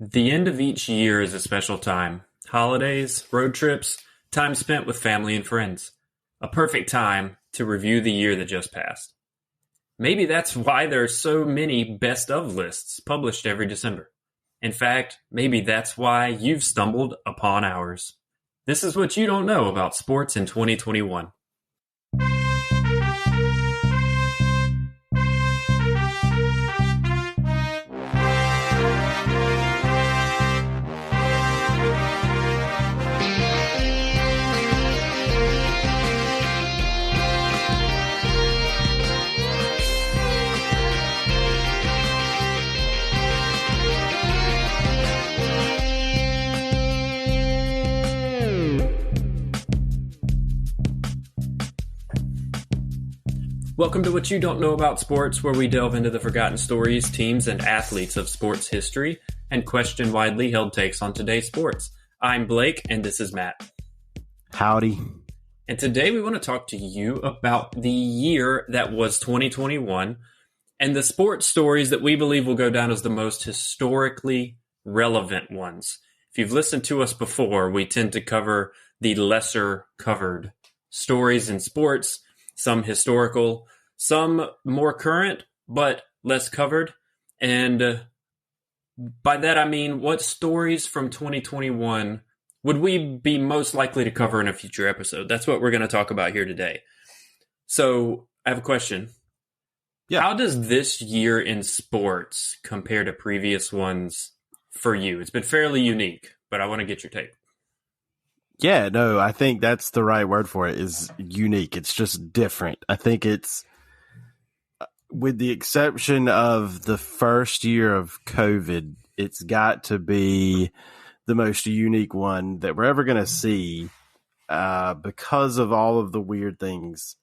The end of each year is a special time. Holidays, road trips, time spent with family and friends. A perfect time to review the year that just passed. Maybe that's why there are so many best of lists published every December. In fact, maybe that's why you've stumbled upon ours. This is what you don't know about sports in 2021. Welcome to What You Don't Know About Sports, where we delve into the forgotten stories, teams, and athletes of sports history and question widely held takes on today's sports. I'm Blake, and this is Matt. Howdy. And today we want to talk to you about the year that was 2021 and the sports stories that we believe will go down as the most historically relevant ones. If you've listened to us before, we tend to cover the lesser covered stories in sports, some historical, some more current, but less covered. And by that, I mean, what stories from 2021 would we be most likely to cover in a future episode? That's what we're going to talk about here today. So I have a question. Yeah. How does this year in sports compare to previous ones for you? It's been fairly unique, but I want to get your take. Yeah, no, I think that's the right word for it, is unique. It's just different. I think it's, with the exception of the first year of COVID, it's got to be the most unique one that we're ever going to see because of all of the weird things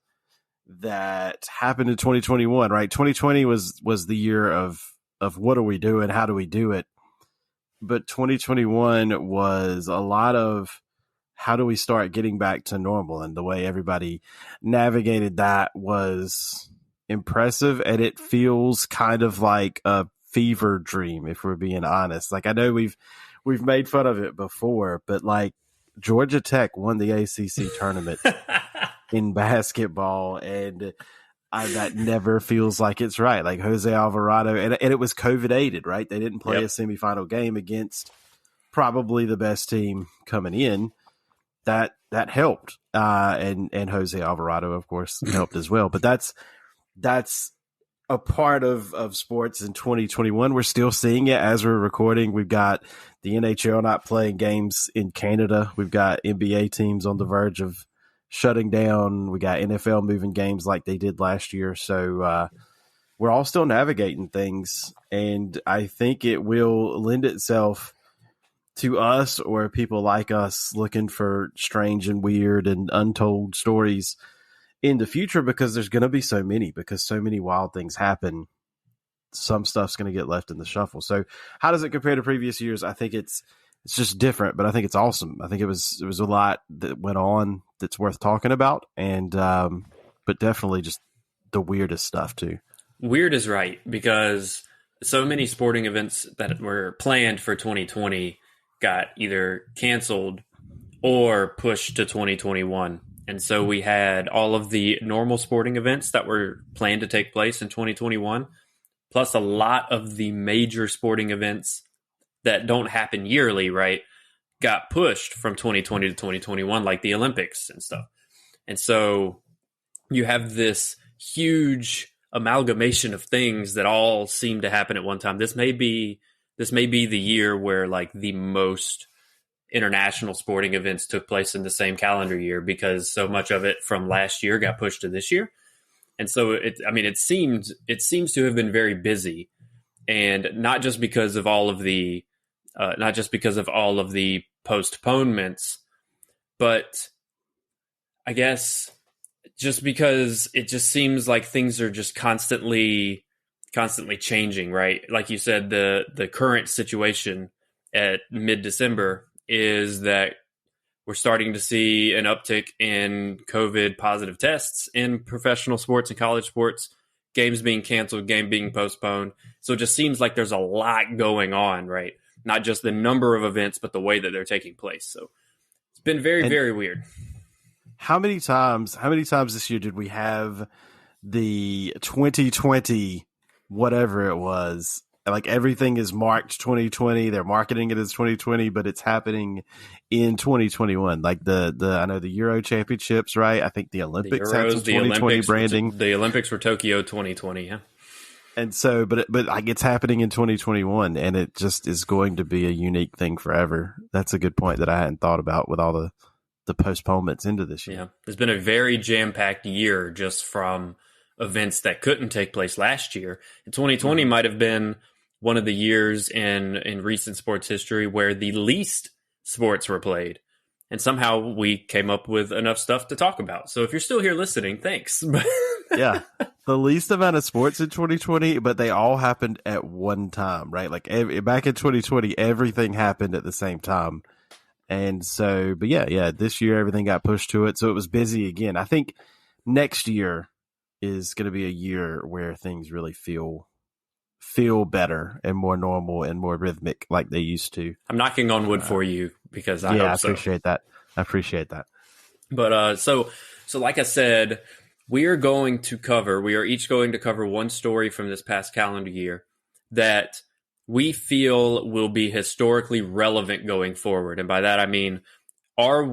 that happened in 2021, right? 2020 was the year of what are we doing? How do we do it? But 2021 was a lot of how do we start getting back to normal? And the way everybody navigated that was impressive. And it feels kind of like a fever dream, if we're being honest. Like, I know we've made fun of it before, but like Georgia Tech won the ACC tournament in basketball, and that never feels like it's right. Like Jose Alvarado, and it was COVID aided, right? They didn't play a semifinal game against probably the best team coming in. That helped, and Jose Alvarado, of course, helped as well. But that's a part of sports in 2021. We're still seeing it as we're recording. We've got the NHL not playing games in Canada. We've got NBA teams on the verge of shutting down. We got NFL moving games like they did last year. So we're all still navigating things, and I think it will lend itself to us or people like us looking for strange and weird and untold stories in the future, because there's going to be so many wild things happen. Some stuff's going to get left in the shuffle. So how does it compare to previous years? I think it's just different, but I think it's awesome. I think it was a lot that went on that's worth talking about, and but definitely just the weirdest stuff too. Weird is right, because so many sporting events that were planned for 2020 got either canceled or pushed to 2021. And so we had all of the normal sporting events that were planned to take place in 2021, plus a lot of the major sporting events that don't happen yearly, right, got pushed from 2020 to 2021, like the Olympics and stuff. And so you have this huge amalgamation of things that all seem to happen at one time. This may be the year where like the most international sporting events took place in the same calendar year, because so much of it from last year got pushed to this year. And so it seems to have been very busy, and not just because of all of the postponements, but I guess just because it just seems like things are just constantly changing, right? Like you said, the current situation at mid-December is that we're starting to see an uptick in COVID positive tests in professional sports and college sports, games being canceled, game being postponed. So it just seems like there's a lot going on, right? not just the number of events, but the way that they're taking place. So it's been very, And very weird. how many times this year did we have the 2020, whatever it was? Like everything is marked 2020. They're marketing it as 2020, but it's happening in 2021. Like I know the Euro Championships, right? I think the Olympics had some 2020 branding. The Olympics were Tokyo 2020, yeah. And so, but like it's happening in 2021, and it just is going to be a unique thing forever. That's a good point that I hadn't thought about with all the postponements into this year. Yeah, it's been a very jam-packed year just from events that couldn't take place last year. And 2020 might have been one of the years in recent sports history where the least sports were played. And somehow we came up with enough stuff to talk about. So if you're still here listening, thanks. Yeah. The least amount of sports in 2020, but they all happened at one time, right? Like back in 2020, everything happened at the same time. And so, but yeah, this year everything got pushed to it. So it was busy again. I think next year is going to be a year where things really feel better and more normal and more rhythmic like they used to. I'm knocking on wood for you because I hope so. I appreciate that. But so like I said, we are each going to cover one story from this past calendar year that we feel will be historically relevant going forward. And by that I mean, what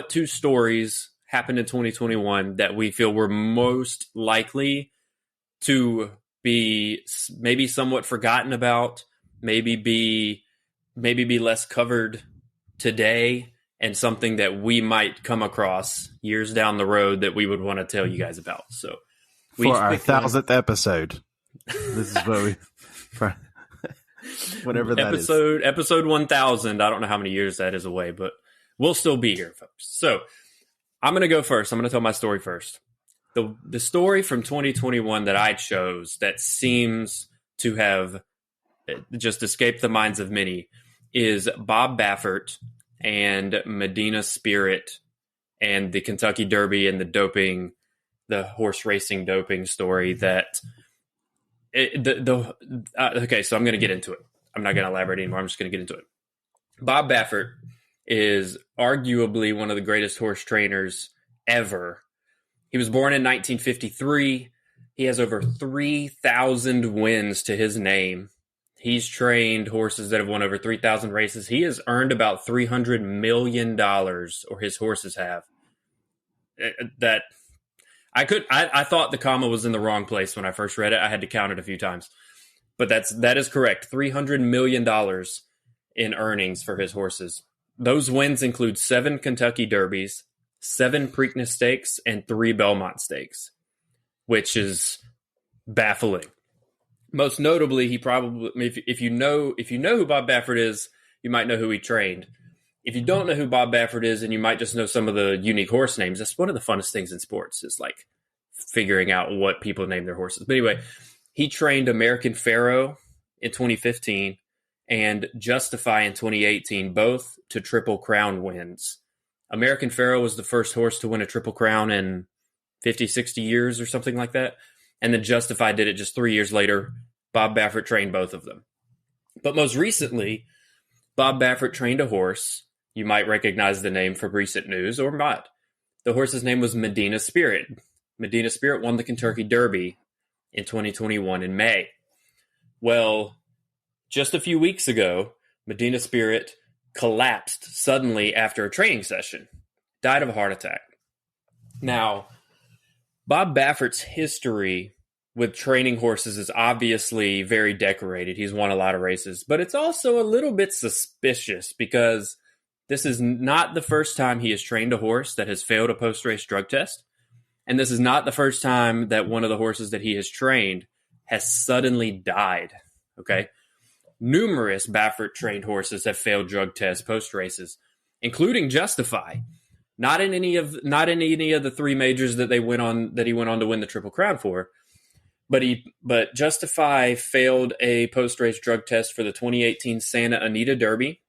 two stories happened in 2021 that we feel were most likely to be maybe somewhat forgotten about, maybe be less covered today, and something that we might come across years down the road that we would want to tell you guys about. So for our 1,000th episode, this is what whatever that is. Episode 1000. I don't know how many years that is away, but we'll still be here, folks. So I'm going to go first. I'm going to tell my story first. The story from 2021 that I chose that seems to have just escaped the minds of many is Bob Baffert and Medina Spirit and the Kentucky Derby and the horse racing doping story that okay, so I'm going to get into it. I'm not going to elaborate anymore. I'm just going to get into it. Bob Baffert is arguably one of the greatest horse trainers ever. He was born in 1953. He has over 3,000 wins to his name. He's trained horses that have won over 3,000 races. He has earned about $300 million, or his horses have. That I thought the comma was in the wrong place when I first read it. I had to count it a few times. But that is correct. $300 million in earnings for his horses. Those wins include 7 Kentucky Derbies, 7 Preakness Stakes, and 3 Belmont Stakes, which is baffling. Most notably, he probably, if you know who Bob Baffert is, you might know who he trained. If you don't know who Bob Baffert is, and you might just know some of the unique horse names, that's one of the funnest things in sports, is like figuring out what people name their horses. But anyway, he trained American Pharoah in 2015 and Justify in 2018, both to Triple Crown wins. American Pharoah was the first horse to win a Triple Crown in 50, 60 years or something like that. And then Justify did it just 3 years later. Bob Baffert trained both of them. But most recently, Bob Baffert trained a horse. You might recognize the name from recent news or not. The horse's name was Medina Spirit. Medina Spirit won the Kentucky Derby in 2021 in May. Well, just a few weeks ago, Medina Spirit collapsed suddenly after a training session, died of a heart attack. Now, Bob Baffert's history with training horses is obviously very decorated. He's won a lot of races, but it's also a little bit suspicious because this is not the first time he has trained a horse that has failed a post-race drug test. And this is not the first time that one of the horses that he has trained has suddenly died. Okay. Numerous Baffert-trained horses have failed drug tests post-races, including Justify. Not in any of the 3 majors that he went on to win the Triple Crown for. But Justify failed a post-race drug test for the 2018 Santa Anita Derby.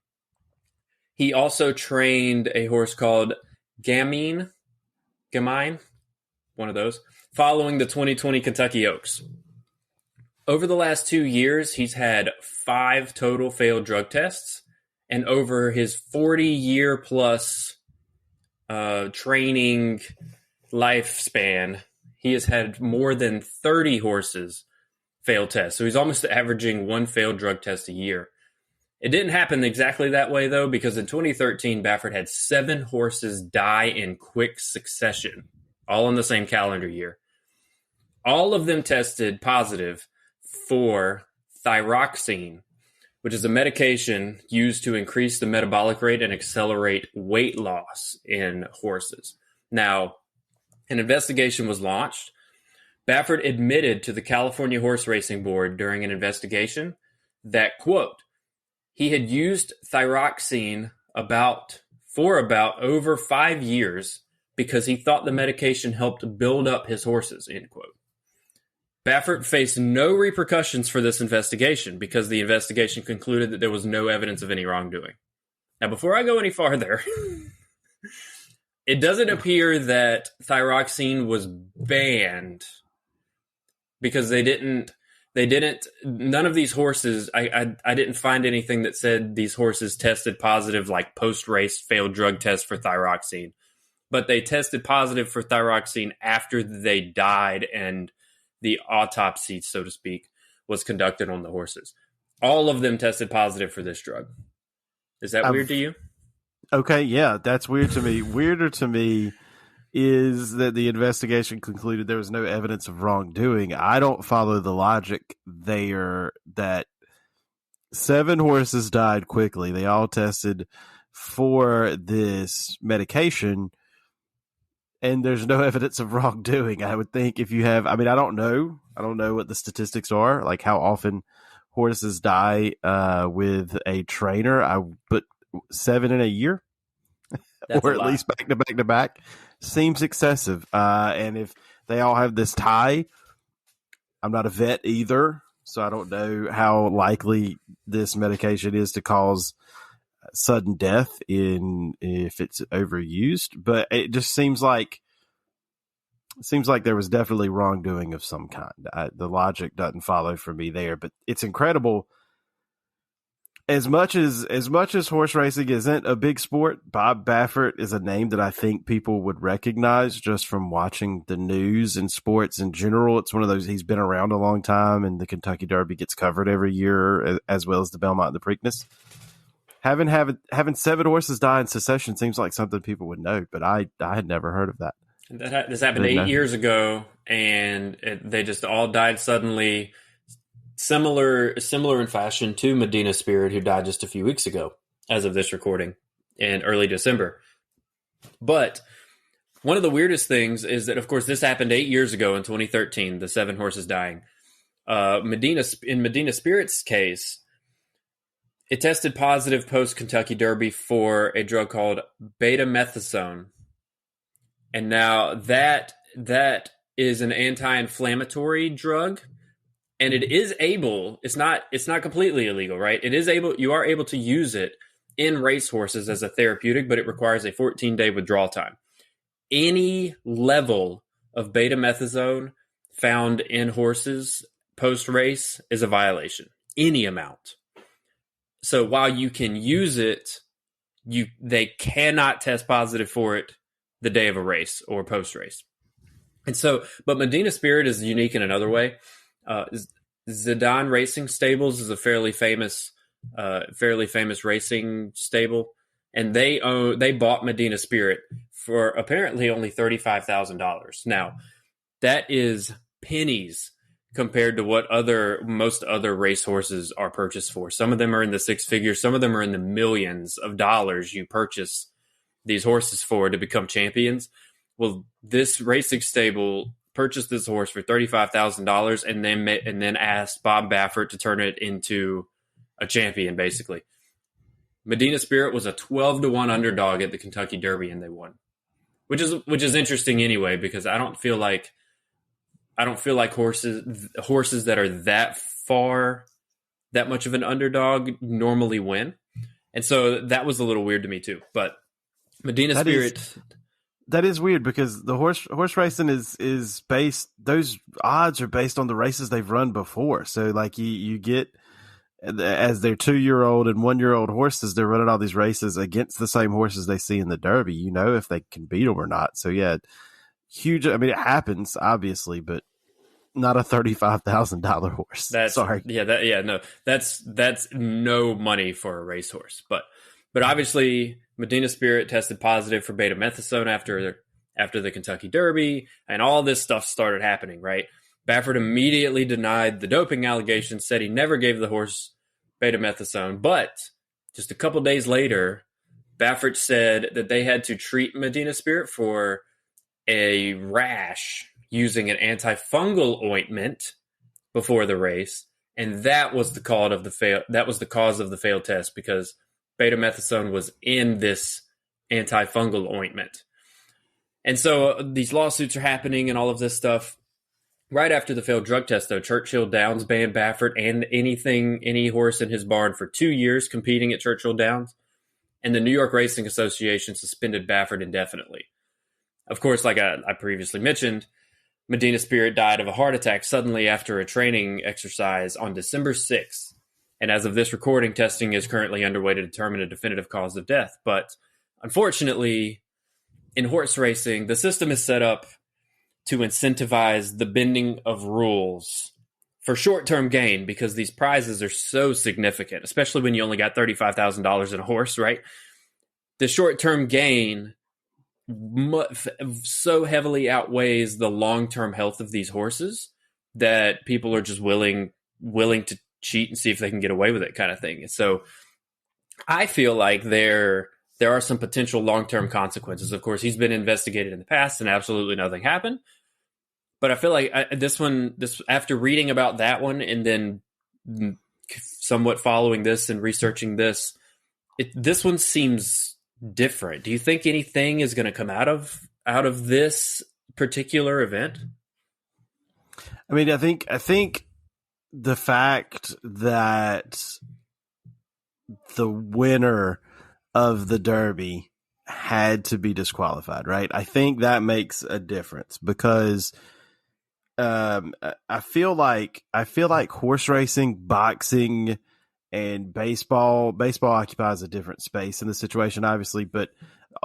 He also trained a horse called Gamine, one of those, following the 2020 Kentucky Oaks. Over the last 2 years, he's had 5 total failed drug tests, and over his 40-year plus training lifespan, he has had more than 30 horses fail tests. So he's almost averaging 1 failed drug test a year. It didn't happen exactly that way, though, because in 2013, Baffert had 7 horses die in quick succession, all in the same calendar year. All of them tested positive for thyroxine, which is a medication used to increase the metabolic rate and accelerate weight loss in horses. Now, an investigation was launched. Baffert admitted to the California Horse Racing Board during an investigation that, quote, he had used thyroxine for about over 5 years because he thought the medication helped build up his horses, end quote. Baffert faced no repercussions for this investigation because the investigation concluded that there was no evidence of any wrongdoing. Now, before I go any farther, it doesn't appear that thyroxine was banned because none of these horses, I didn't find anything that said these horses tested positive, like post-race failed drug tests for thyroxine. But they tested positive for thyroxine after they died and the autopsy, so to speak, was conducted on the horses. All of them tested positive for this drug. Is that weird to you? Okay, yeah, that's weird to me. Weirder to me is that the investigation concluded there was no evidence of wrongdoing. I don't follow the logic there that 7 horses died quickly. They all tested for this medication, and there's no evidence of wrongdoing. I would think if you have, I mean, I don't know what the statistics are, like how often horses die with a trainer. But 7 in a year, or at least back to back to back, seems excessive. And if they all have this tie, I'm not a vet either, so I don't know how likely this medication is to cause sudden death if it's overused. But it just seems like there was definitely wrongdoing of some kind. The logic doesn't follow for me there, but it's incredible. As much as horse racing isn't a big sport, Bob Baffert is a name that I think people would recognize just from watching the news and sports in general. It's one of those, he's been around a long time, and the Kentucky Derby gets covered every year, as well as the Belmont and the Preakness. Having 7 horses die in succession seems like something people would know, but I had never heard of that. This happened 8 years ago, and they just all died suddenly. Similar in fashion to Medina Spirit, who died just a few weeks ago, as of this recording, in early December. But one of the weirdest things is that, of course, this happened 8 years ago in 2013, the 7 horses dying. In Medina Spirit's case, it tested positive post-Kentucky Derby for a drug called betamethasone. And now that is an anti-inflammatory drug. And it is able, it's not completely illegal, right? You are able to use it in racehorses as a therapeutic, but it requires a 14-day withdrawal time. Any level of betamethasone found in horses post-race is a violation. Any amount. So while you can use it, they cannot test positive for it the day of a race or post-race. And so, but Medina Spirit is unique in another way. Zidane Racing Stables is a fairly famous racing stable, and they bought Medina Spirit for apparently only $35,000. Now, that is pennies compared to what most other racehorses are purchased for. Some of them are in the 6 figures, some of them are in the millions of dollars you purchase these horses for to become champions. Well, this racing stable purchased this horse for $35,000 and then asked Bob Baffert to turn it into a champion, basically. Medina Spirit was a 12-1 underdog at the Kentucky Derby, and they won, which is interesting anyway, because I don't feel like horses that are that much of an underdog normally win, and so that was a little weird to me too. But Medina Spirit That is weird because the horse racing is based, those odds are based on the races they've run before. So like you get, as their 2-year-old and 1-year-old horses, they're running all these races against the same horses they see in the Derby, if they can beat them or not. So yeah, huge. I mean, it happens obviously, but not a $35,000 horse. That's Sorry. no, that's no money for a racehorse. But obviously Medina Spirit tested positive for betamethasone after the Kentucky Derby, and all this stuff started happening, right? Baffert immediately denied the doping allegations, said he never gave the horse betamethasone, but just a couple days later, Baffert said that they had to treat Medina Spirit for a rash using an antifungal ointment before the race, and that was the cause of the failed test because betamethasone was in this antifungal ointment. And so these lawsuits are happening and all of this stuff. Right after the failed drug test, though, Churchill Downs banned Baffert and any horse in his barn for 2 years competing at Churchill Downs, and the New York Racing Association suspended Baffert indefinitely. Of course, like I previously mentioned, Medina Spirit died of a heart attack suddenly after a training exercise on December 6th. And as of this recording, testing is currently underway to determine a definitive cause of death. But unfortunately, in horse racing, the system is set up to incentivize the bending of rules for short-term gain because these prizes are so significant, especially when you only got $35,000 in a horse, right? The short-term gain so heavily outweighs the long-term health of these horses that people are just willing to cheat and see if they can get away with it, kind of thing. And so I feel like there are some potential long-term consequences. Of course, he's been investigated in the past and absolutely nothing happened. But I feel like this after reading about that one and then somewhat following this and researching this, this one seems different. Do you think anything is going to come out of this particular event? I mean, I think the fact that the winner of the Derby had to be disqualified, right? I think that makes a difference because I feel like horse racing, boxing, and baseball occupies a different space in the situation, obviously, but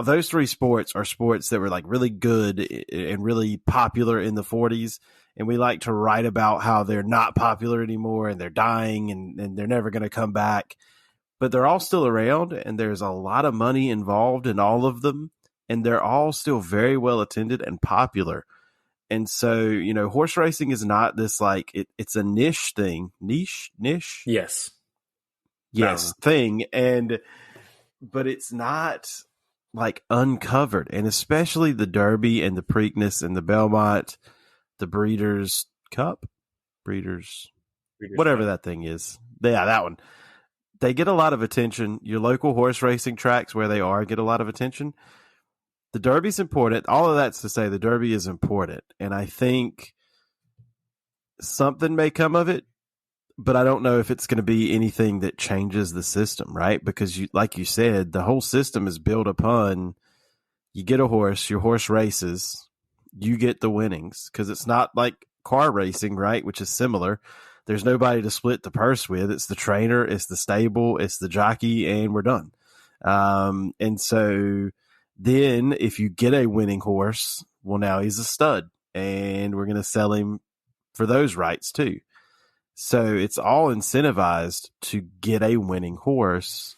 those three sports are sports that were like really good and really popular in the 40s. And we like to write about how they're not popular anymore and they're dying and they're never going to come back, but they're all still around and there's a lot of money involved in all of them. And they're all still very well attended and popular. And so, horse racing is not this like, it's a niche thing, niche. Yes. Thing. But it's not like uncovered, and especially the Derby and the Preakness and the Belmont, the Breeders' Cup, whatever Cup. that thing is. Yeah, that one. They get a lot of attention. Your local horse racing tracks where they are get a lot of attention. The Derby's important. All of that's to say the Derby is important. And I think something may come of it, but I don't know if it's going to be anything that changes the system, right? Because like you said, the whole system is built upon you get a horse, your horse races, you get the winnings, because it's not like car racing, right? Which is similar. There's nobody to split the purse with. It's the trainer, it's the stable, it's the jockey, and we're done. And so then if you get a winning horse, well, now he's a stud and we're going to sell him for those rights too. So it's all incentivized to get a winning horse.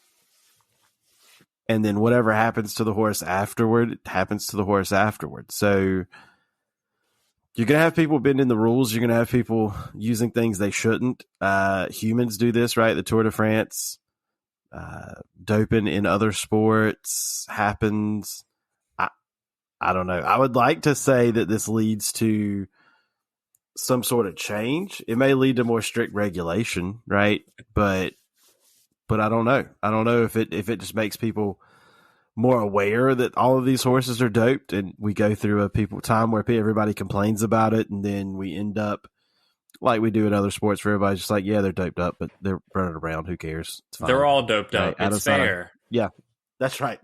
And then whatever happens to the horse afterward, it happens to the horse afterward. So you're going to have people bending the rules. You're going to have people using things they shouldn't. Humans do this, right? The Tour de France, doping in other sports happens. I don't know. I would like to say that this leads to some sort of change. It may lead to more strict regulation, right? But I don't know. I don't know if it just makes people more aware that all of these horses are doped, and we go through a time where everybody complains about it, and then we end up like we do in other sports where everybody's just like, yeah, they're doped up, but they're running around. Who cares? It's fine. They're all doped up. Right? It's fair. Yeah, that's right.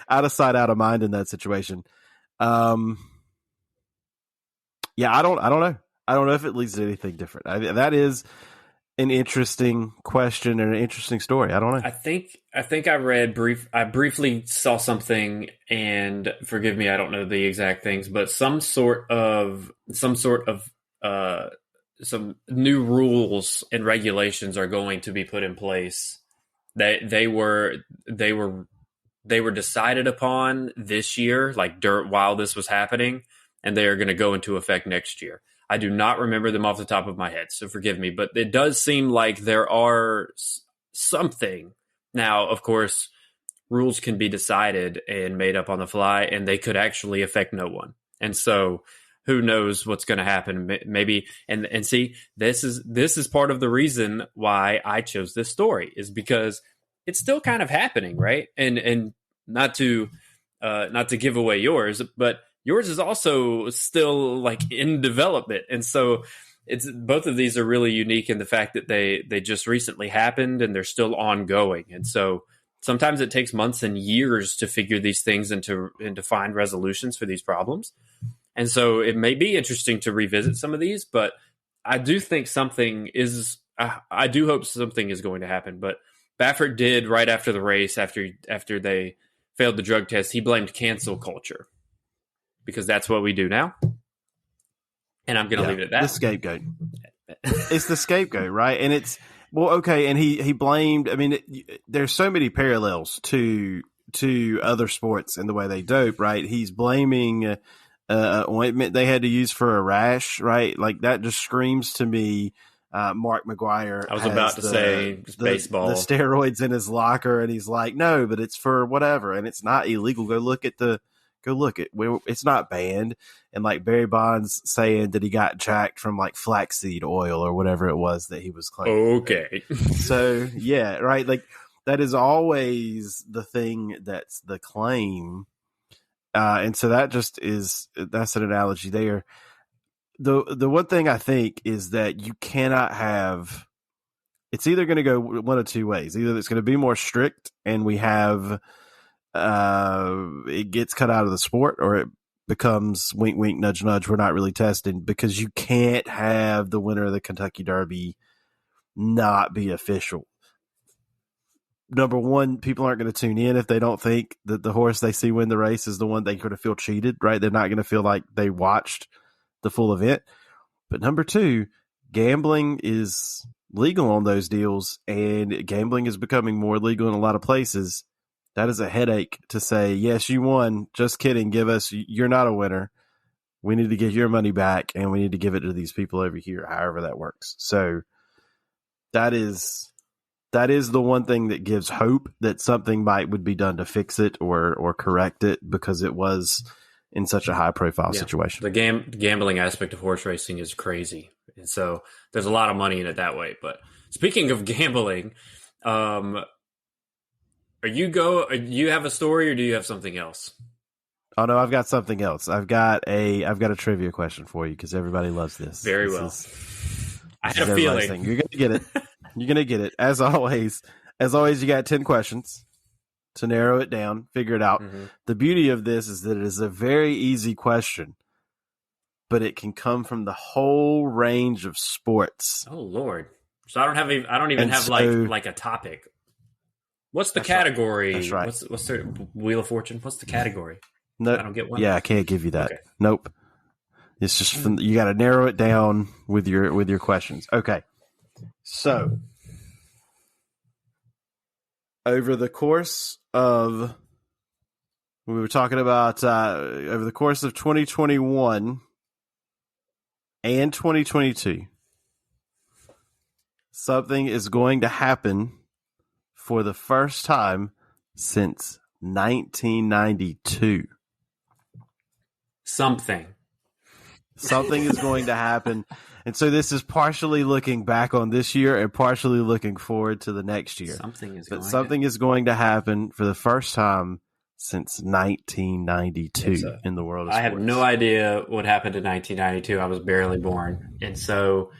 Out of sight, out of mind in that situation. Um, yeah, I don't know. I don't know if it leads to anything different. That is an interesting question and an interesting story. I don't know. I think I briefly saw something, and forgive me, I don't know the exact things, but uh some new rules and regulations are going to be put in place. They were decided upon this year, like while this was happening, and they are going to go into effect next year. I do not remember them off the top of my head, so forgive me, but it does seem like there are something. Now, of course, rules can be decided and made up on the fly, and they could actually affect no one. And so, who knows what's going to happen? Maybe, and see, this is part of the reason why I chose this story, is because it's still kind of happening, right? And not to give away yours, but yours is also still like in development, and so it's both of these are really unique in the fact that they just recently happened and they're still ongoing, and so sometimes it takes months and years to figure these things and to find resolutions for these problems. And so it may be interesting to revisit some of these, but I do think something is. I do hope something is going to happen. But Baffert did right after the race, after they failed the drug test, he blamed cancel culture because that's what we do now. And I'm going to leave it at that. The scapegoat. It's the scapegoat, right? And it's well, okay. And he blamed. I mean, there's so many parallels to other sports and the way they dope, right? He's blaming ointment they had to use for a rash, right? Like that just screams to me. Mark McGuire. I was about to say baseball. The steroids in his locker, and he's like, no, but it's for whatever, and it's not illegal. Go look at. It's not banned. And like Barry Bonds saying that he got jacked from like flaxseed oil or whatever it was that he was claiming. Okay. So yeah, right. Like that is always the thing that's the claim. And so that's an analogy there. The one thing I think is that you cannot have. It's either going to go one of two ways. Either it's going to be more strict, and we have it gets cut out of the sport, or it becomes wink, wink, nudge, nudge. We're not really testing, because you can't have the winner of the Kentucky Derby not be official. Number one, people aren't going to tune in if they don't think that the horse they see win the race is the one they're going to feel cheated, right? They're not going to feel like they watched the full event. But number two, gambling is legal on those deals, and gambling is becoming more legal in a lot of places. That is a headache to say, yes, you won. Just kidding. You're not a winner. We need to get your money back, and we need to give it to these people over here, however that works. So that is the one thing that gives hope that something would be done to fix it or correct it, because it was in such a high profile situation. The gambling aspect of horse racing is crazy. And so there's a lot of money in it that way. But speaking of gambling, you have a story, or do you have something else? Oh no, I've got something else. I've got a trivia question for you, because everybody loves this. Very well. I had a feeling you're gonna get it. You're gonna get it. As always, you got 10 questions to narrow it down, figure it out. Mm-hmm. The beauty of this is that it is a very easy question, but it can come from the whole range of sports. Oh Lord! So I don't even have like a topic. What's the category? That's right. What's the Wheel of Fortune? What's the category? No, I don't get one. Yeah, I can't give you that. Okay. Nope. It's just you got to narrow it down with your questions. Okay. So, over the course of 2021 and 2022, something is going to happen for the first time since 1992. Something is going to happen. And so this is partially looking back on this year and partially looking forward to the next year. Something is going to happen for the first time since 1992 in the world of sports. I have no idea what happened in 1992. I was barely born. And so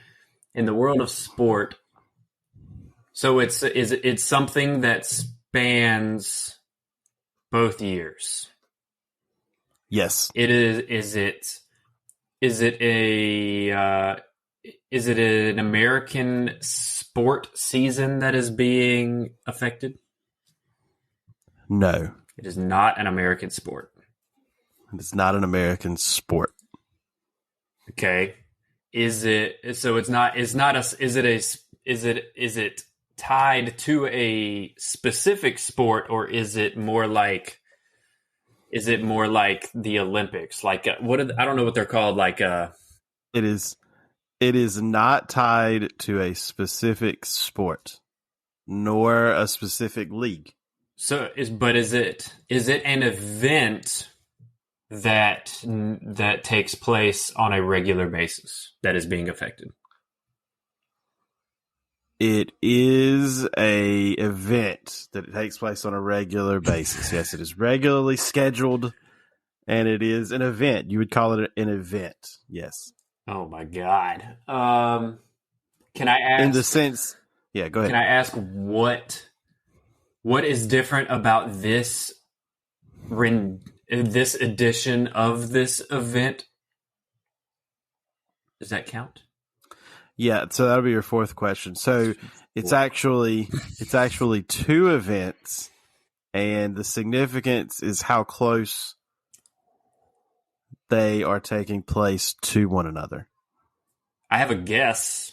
in the world of sport, so it's something that spans both years. Yes. It is. Is it a? Is it an American sport season that is being affected? No. It is not an American sport. It's not an American sport. Okay. Is it? So it's not. It's not a. Is it a? Is it tied to a specific sport, or is it more like? Is it more like the Olympics? Like I don't know what they're called. Like It is. It is not tied to a specific sport, nor a specific league. But is it an event that takes place on a regular basis that is being affected? It is a event that takes place on a regular basis. Yes, it is regularly scheduled, and it is an event. You would call it an event. Yes. Oh my God. Can I ask? In the sense, yeah. Go ahead. Can I ask what is different about this this edition of this event? Does that count? Yeah, so that'll be your fourth question. So it's actually two events, and the significance is how close they are taking place to one another. I have a guess.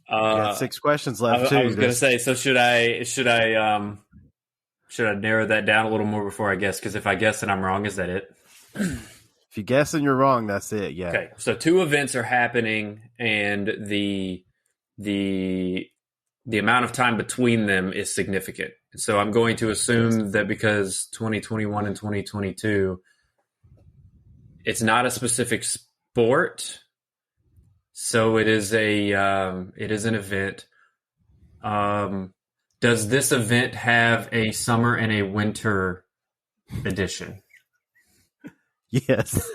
You got 6 questions left too. I was going to say, so should I narrow that down a little more before I guess? Because if I guess and I'm wrong, is that it? If you guess and you're wrong, that's it. Yeah. Okay, so 2 events are happening, and the amount of time between them is significant. So I'm going to assume that because 2021 and 2022, it's not a specific sport, so it is an event. Does this event have a summer and a winter edition? Yes.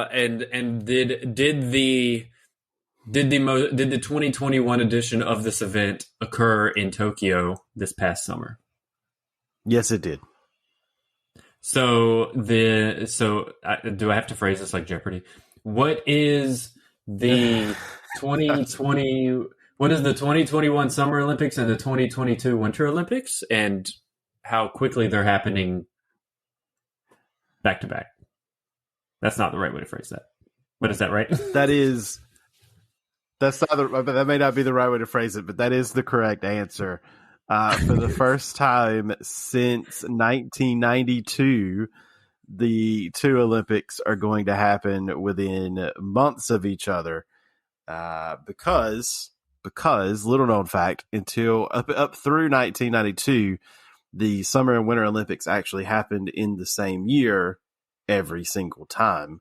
And did the 2021 edition of this event occur in Tokyo this past summer? Yes, it did. Do I have to phrase this like Jeopardy? What is the 2020? What is the 2021 Summer Olympics and the 2022 Winter Olympics, and how quickly they're happening back to back? That's not the right way to phrase that. But is that right? That's not that may not be the right way to phrase it, but that is the correct answer. For the first time since 1992, the 2 Olympics are going to happen within months of each other. Because little known fact, until up through 1992, the Summer and Winter Olympics actually happened in the same year every single time.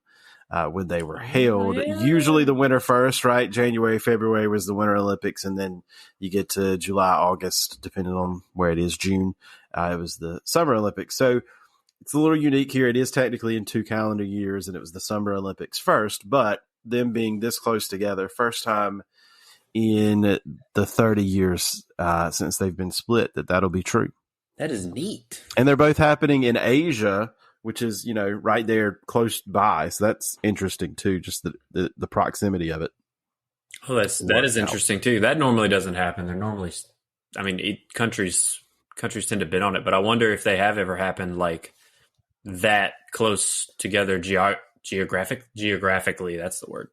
When they were held, usually the winter first, right? January, February was the Winter Olympics, and then you get to July, August, depending on where it is, June. It was the Summer Olympics. So it's a little unique here. It is technically in 2 calendar years, and it was the Summer Olympics first, but them being this close together, first time in the 30 years since they've been split, that'll be true. That is neat. And they're both happening in Asia, which is, right there close by. So that's interesting too, just the proximity of it. Oh, that is interesting too. That normally doesn't happen. They're normally, countries tend to bid on it, but I wonder if they have ever happened like that close together geographically. That's the word.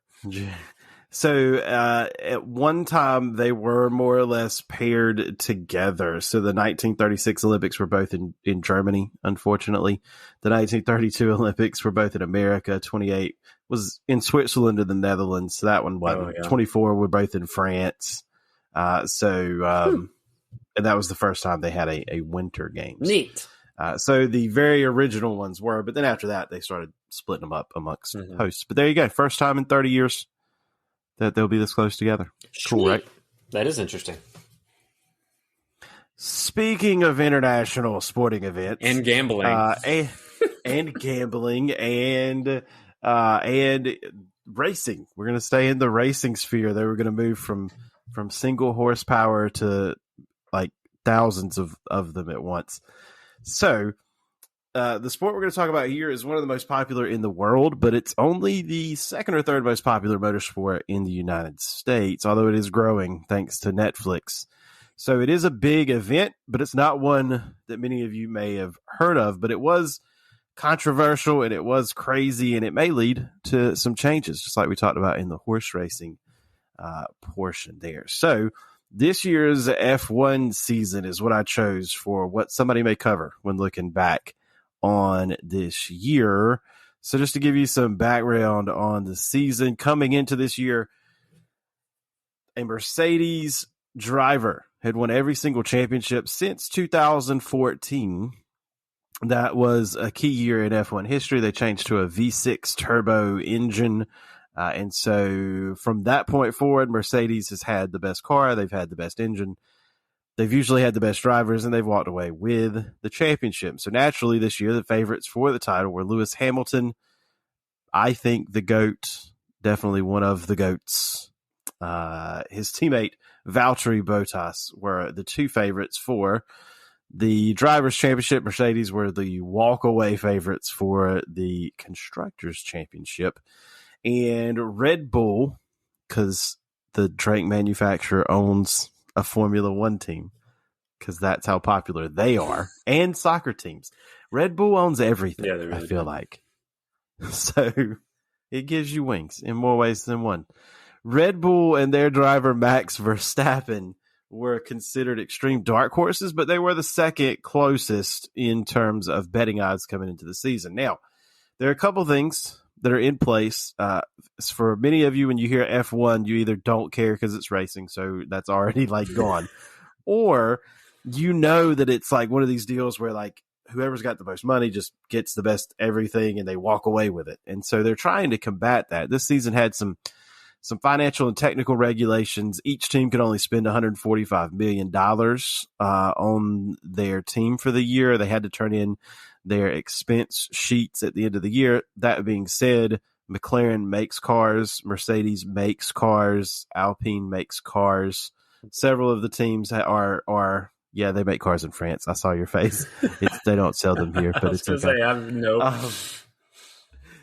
So at one time they were more or less paired together. So the 1936 Olympics were both in Germany, unfortunately. The 1932 Olympics were both in America. 28 was in Switzerland and the Netherlands. So that one wasn't. Oh, yeah. 24 were both in France. And that was the first time they had a winter games. Neat. So the very original ones were, but then after that they started splitting them up amongst hosts. But there you go. First time in 30 years that they'll be this close together. Cool, right? That is interesting. Speaking of international sporting events and gambling, and gambling and racing, we're going to stay in the racing sphere. They were going to move from single horsepower to like thousands of them at once. So the sport we're going to talk about here is one of the most popular in the world, but it's only the second or third most popular motorsport in the United States, although it is growing thanks to Netflix. So it is a big event, but it's not one that many of you may have heard of, but it was controversial and it was crazy, and it may lead to some changes, just like we talked about in the horse racing portion there. So this year's F1 season is what I chose for what somebody may cover when looking back on this year. So just to give you some background on the season coming into this year, a Mercedes driver had won every single championship since 2014. That was a key year in F1 history. They changed to a V6 turbo engine. And so from that point forward, Mercedes has had the best car. They've had the best engine. They've usually had the best drivers, and they've walked away with the championship. So naturally this year, the favorites for the title were Lewis Hamilton. I think the GOAT, definitely one of the GOATs. His teammate, Valtteri Bottas, were the two favorites for the Drivers' Championship. Mercedes were the walk-away favorites for the Constructors' Championship. And Red Bull, because the drink manufacturer owns a Formula One team, because that's how popular they are, and soccer teams. Red Bull owns everything, yeah, really I feel like. So it gives you wings in more ways than one. Red Bull and their driver, Max Verstappen, were considered extreme dark horses, but they were the second closest in terms of betting odds coming into the season. Now, there are a couple things that are in place. For many of you, when you hear F1, you either don't care because it's racing, so that's already like gone, or you know that it's like one of these deals where like whoever's got the most money just gets the best everything and they walk away with it. And so they're trying to combat that. This season had some financial and technical regulations. Each team could only spend $145 million on their team for the year. They had to turn in their expense sheets at the end of the year. That being said, McLaren makes cars, Mercedes makes cars, Alpine makes cars. Several of the teams are yeah, they make cars in France. I saw your face. They don't sell them here, but it's okay.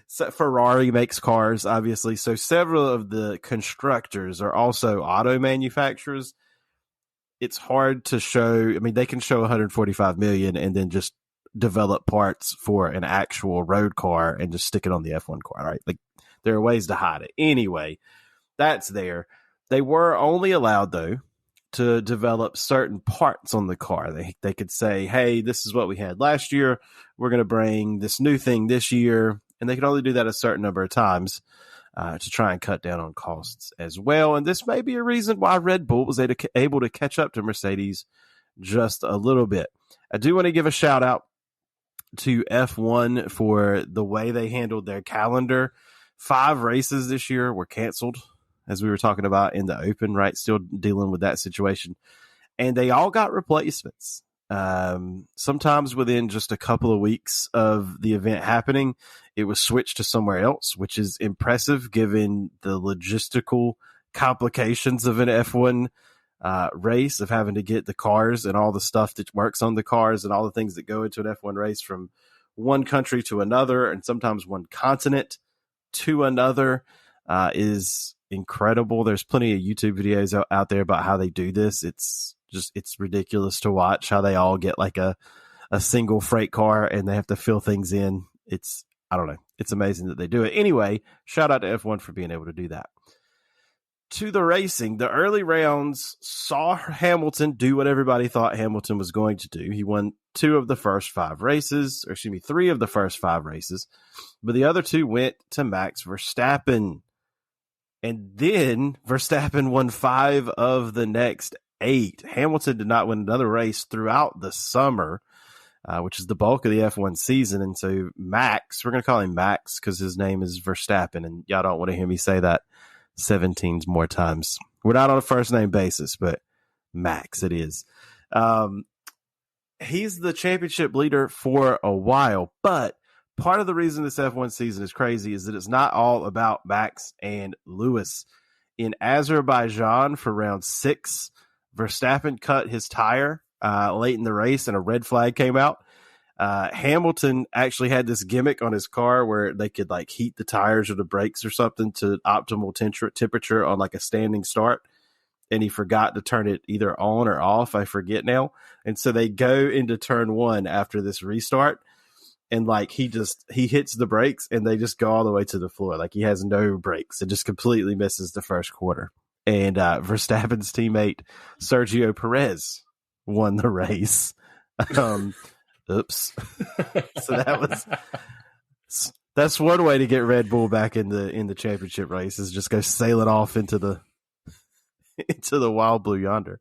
So Ferrari makes cars, obviously. So several of the constructors are also auto manufacturers. It's hard to show. I mean, they can show 145 million and then just develop parts for an actual road car and just stick it on the F1 car, right? Like there are ways to hide it. Anyway, that's there. They were only allowed, though, to develop certain parts on the car. They could say, hey, this is what we had last year. We're going to bring this new thing this year. And they can only do that a certain number of times to try and cut down on costs as well. And this may be a reason why Red Bull was able to catch up to Mercedes just a little bit. I do want to give a shout out to F1 for the way they handled their calendar. 5 races this year were canceled, as we were talking about in the Open, right? Still dealing with that situation. And they all got replacements. Sometimes within just a couple of weeks of the event happening, it was switched to somewhere else, which is impressive given the logistical complications of an F1 race, of having to get the cars and all the stuff that works on the cars and all the things that go into an F1 race from one country to another, and sometimes one continent to another, is incredible. There's plenty of YouTube videos out there about how they do this. It's ridiculous to watch how they all get like a single freight car and they have to fill things in. I don't know. It's amazing that they do it. Anyway, shout out to F1 for being able to do that. To the racing, the early rounds saw Hamilton do what everybody thought Hamilton was going to do. He won 3 of the first 5 races, but the other 2 went to Max Verstappen. And then Verstappen won 5 of the next 8. Hamilton did not win another race throughout the summer, which is the bulk of the F1 season. And so Max, we're going to call him Max because his name is Verstappen, and y'all don't want to hear me say that 17 more times. We're not on a first name basis, but Max it is. He's the championship leader for a while, but part of the reason this F1 season is crazy is that it's not all about Max and Lewis. In Azerbaijan for round 6, Verstappen cut his tire late in the race, and a red flag came out. Hamilton actually had this gimmick on his car where they could like heat the tires or the brakes or something to optimal temperature on like a standing start. And he forgot to turn it either on or off. I forget now. And so they go into turn one after this restart. And like he hits the brakes and they just go all the way to the floor. Like he has no brakes. It just completely misses the first quarter. And Verstappen's teammate Sergio Perez won the race. Oops. So that's one way to get Red Bull back in the championship race, is just go sailing off into the wild blue yonder.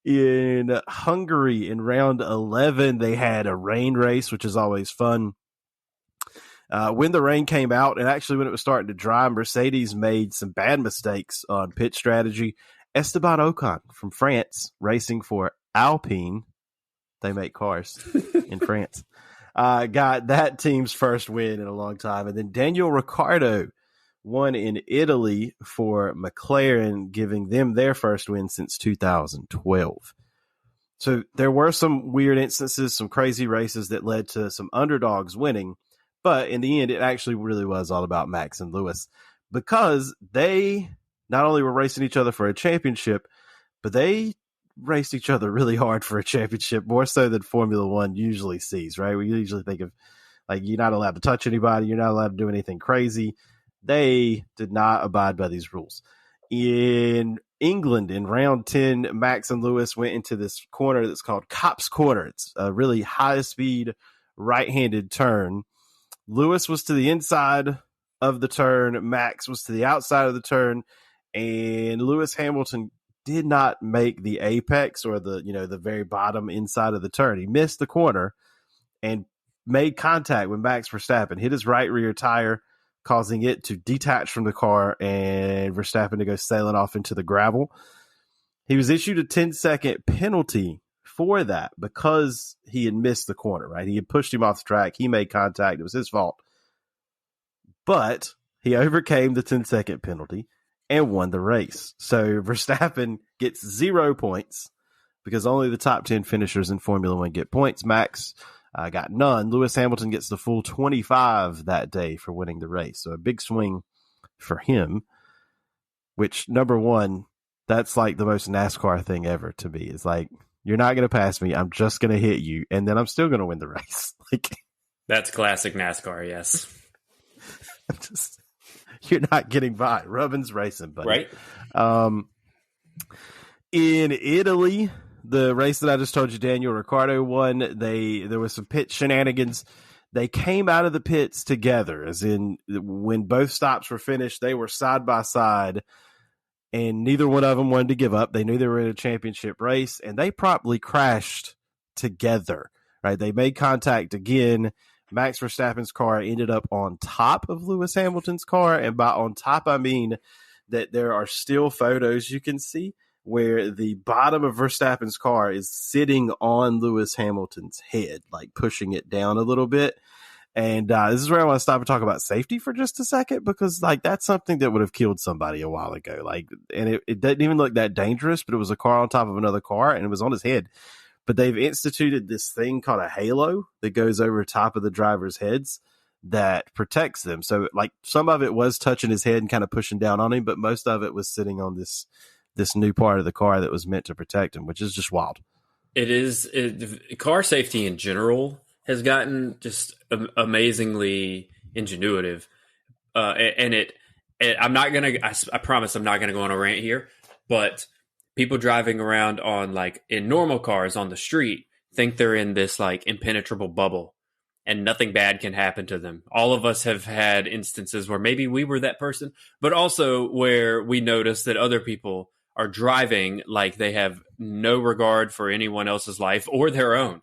In Hungary, in round 11, they had a rain race, which is always fun. When the rain came out, and actually when it was starting to dry, Mercedes made some bad mistakes on pit strategy. Esteban Ocon from France, racing for Alpine, they make cars in France, got that team's first win in a long time. And then Daniel Ricciardo won in Italy for McLaren, giving them their first win since 2012. So there were some weird instances, some crazy races that led to some underdogs winning. But in the end, it actually really was all about Max and Lewis, because they not only were racing each other for a championship, but they raced each other really hard for a championship, more so than Formula One usually sees, right? We usually think of like, you're not allowed to touch anybody, you're not allowed to do anything crazy. They did not abide by these rules. In England, in round 10, Max and Lewis went into this corner that's called Copse Corner. It's a really high-speed right-handed turn. Lewis was to the inside of the turn. Max was to the outside of the turn. And Lewis Hamilton did not make the apex, or the very bottom inside of the turn. He missed the corner and made contact with Max Verstappen, hit his right rear tire, causing it to detach from the car and Verstappen to go sailing off into the gravel. He was issued a 10-second penalty for that because he had missed the corner, right? He had pushed him off the track. He made contact. It was his fault. But he overcame the 10-second penalty and won the race. So Verstappen gets 0 points because only the top 10 finishers in Formula One get points. Max got none. Lewis Hamilton gets the full 25 that day for winning the race. So a big swing for him, which, number one, that's like the most NASCAR thing ever to me. It's like, you're not going to pass me. I'm just going to hit you, and then I'm still going to win the race. Like, that's classic NASCAR, yes. You're not getting by. Rubbin's racing, buddy. Right. In Italy, the race that I just told you, Daniel Ricciardo won. There was some pit shenanigans. They came out of the pits together, as in when both stops were finished, they were side by side, and neither one of them wanted to give up. They knew they were in a championship race, and they promptly crashed together, right? They made contact again. Max Verstappen's car ended up on top of Lewis Hamilton's car, and by on top, I mean that there are still photos you can see where the bottom of Verstappen's car is sitting on Lewis Hamilton's head, like pushing it down a little bit. And this is where I want to stop and talk about safety for just a second, because like that's something that would have killed somebody a while ago. Like, and it didn't even look that dangerous, but it was a car on top of another car and it was on his head. But they've instituted this thing called a halo that goes over top of the driver's heads that protects them. So like some of it was touching his head and kind of pushing down on him, but most of it was sitting on this new part of the car that was meant to protect him, which is just wild. It is. Car safety in general has gotten just amazingly ingenuitive. I'm not going to, I promise I'm not going to go on a rant here, but people driving around on like in normal cars on the street think they're in this like impenetrable bubble and nothing bad can happen to them. All of us have had instances where maybe we were that person, but also where we notice that other people are driving like they have no regard for anyone else's life or their own.